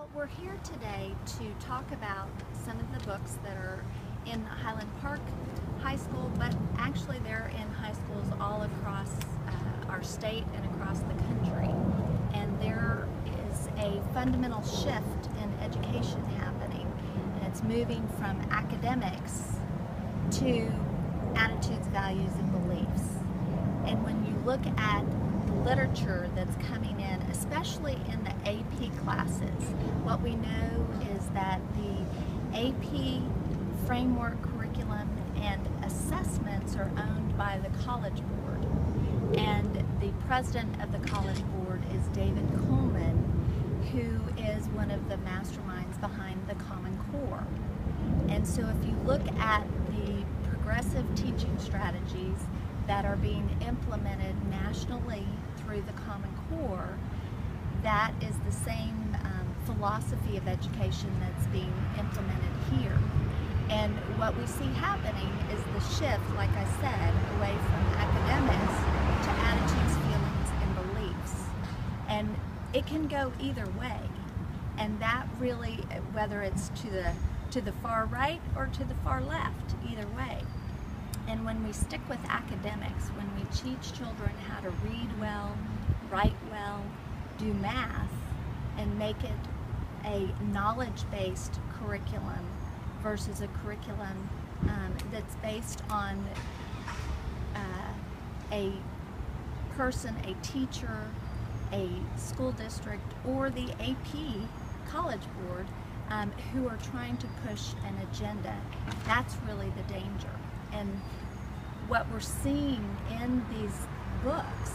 Well, we're here today to talk about some of the books that are in Highland Park High School, but actually they're in high schools all across our state and across the country. And there is a fundamental shift in education happening, and it's moving from academics to attitudes, values, and beliefs. And when you look at the literature that's coming in, especially in the AP classes, what we know is that the AP framework curriculum and assessments are owned by the College Board. And the president of the College Board is David Coleman, who is one of the masterminds behind the Common Core. And so if you look at the progressive teaching strategies that are being implemented nationally through the Common Core, that is the same philosophy of education that's being implemented here. And what we see happening is the shift, like I said, away from academics to attitudes, feelings, and beliefs. And it can go either way. And that really, whether it's to the far right or to the far left, either way. And when we stick with academics, when we teach children how to read well, write well, do math, and make it a knowledge-based curriculum versus a curriculum that's based on a person, a teacher, a school district, or the AP College Board who are trying to push an agenda, that's really the danger. And what we're seeing in these books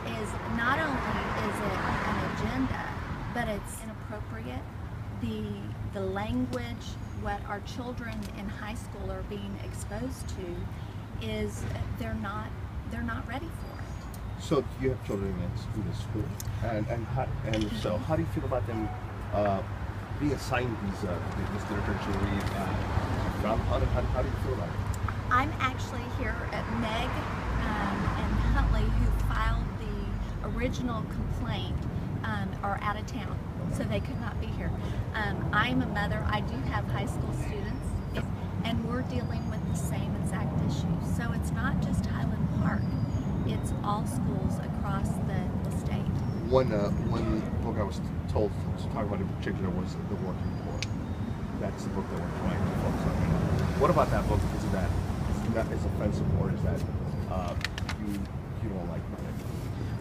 is not only is it an agenda, but it's inappropriate. The language, what our children in high school are being exposed to, is they're not ready for it. So you have children in school, and so how do you feel about them being assigned this literature to read? How do you feel about it? I'm actually here at Meg and Huntley, who filed the original complaint, are out of town, so they could not be here. I'm a mother. I do have high school students, and we're dealing with the same exact issues. So it's not just Highland Park, it's all schools across the state. One book I was told to talk about in particular was The Working Poor. That's the book that we're trying to focus on. What about that book? Is that offensive, or is that you don't like it?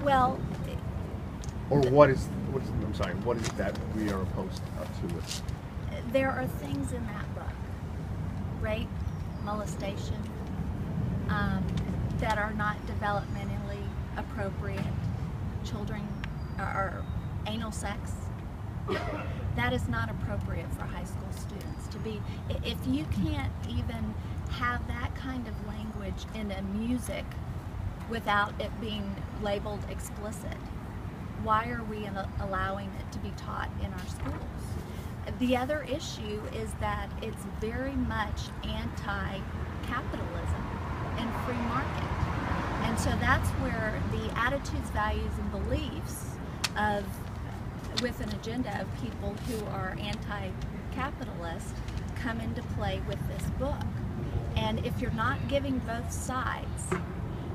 Well, or what is that we are opposed to it? There are things in that book, rape, molestation, that are not developmentally appropriate. Children or anal sex. That is not appropriate for high school students to be. If you can't even have that kind of language in a music without it being labeled explicit, why are we allowing it to be taught in our schools? The other issue is that it's very much anti-capitalism and free market. And so that's where the attitudes, values, and beliefs with an agenda of people who are anti-capitalist come into play with this book. And if you're not giving both sides,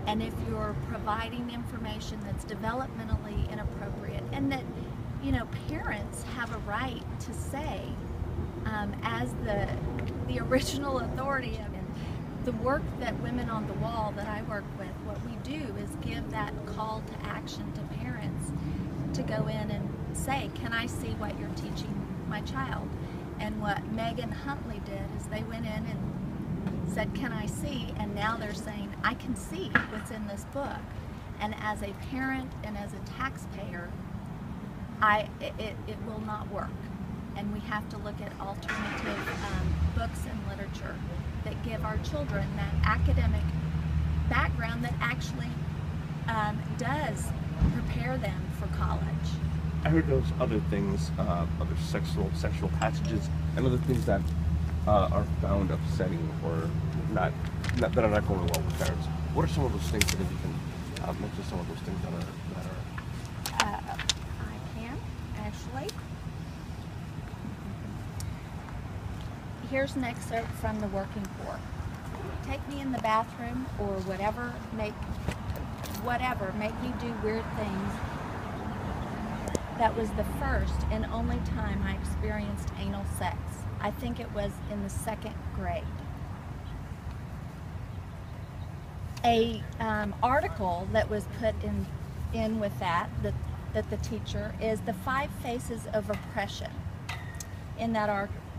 and if you're providing information that's developmentally inappropriate, and that, you know, parents have a right to say, as the original authority of it, the work that Women on the Wall that I work with, what we do is give that call to action to parents to go in and say, can I see what you're teaching my child? And what Meg and Huntley did is they went in and said, can I see? And now they're saying, I can see what's in this book. And as a parent and as a taxpayer, it will not work. And we have to look at alternative books and literature that give our children that academic background that actually does prepare them for college. I heard those other things, other sexual passages, and other things that are found upsetting or not that are not going well with parents. What are some of those things that you can mention? Some of those things that are I can actually. Here's an excerpt from the working poor. Take me in the bathroom or whatever, make me do weird things. That was the first and only time I experienced anal sex. I think it was in the 2nd grade. A article that was put in with that the teacher is the 5 faces of oppression. In that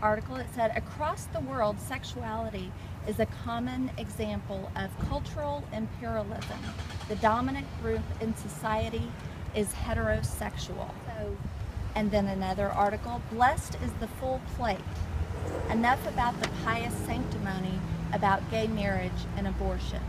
article it said, across the world, sexuality is a common example of cultural imperialism. The dominant group in society is heterosexual. And then another article, blessed is the full plate. Enough about the pious sanctimony about gay marriage and abortion.